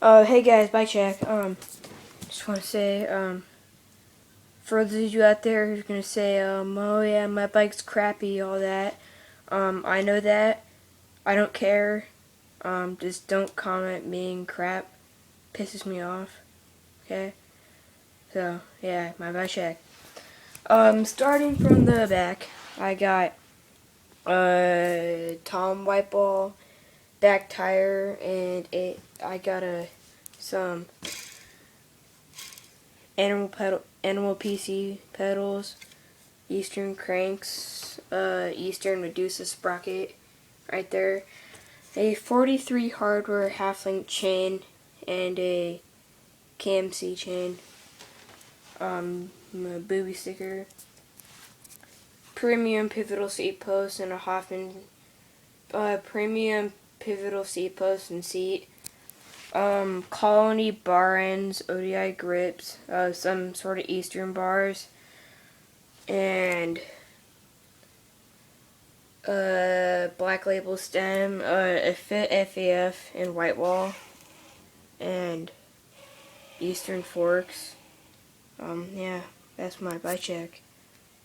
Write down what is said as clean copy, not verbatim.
Hey guys, bike check. Just want to say, for those of you out there who's gonna say, oh yeah, my bike's crappy, all that. I know that. I don't care. Just don't comment being crap. Pisses me off. Okay. So yeah, my bike check. Starting from the back, I got Tom White Ball back tire, and I got some animal PC pedals, Eastern cranks, Eastern Medusa sprocket, right there, a 43 hardware half-link chain, and a KMC chain, a booby sticker, premium pivotal seat post, and a Hoffman premium pivotal seat post and seat. Colony bar ends, ODI grips, some sort of Eastern bars, and Black Label stem, a Fit FAF and white wall, and Eastern forks. Yeah, that's my bike check.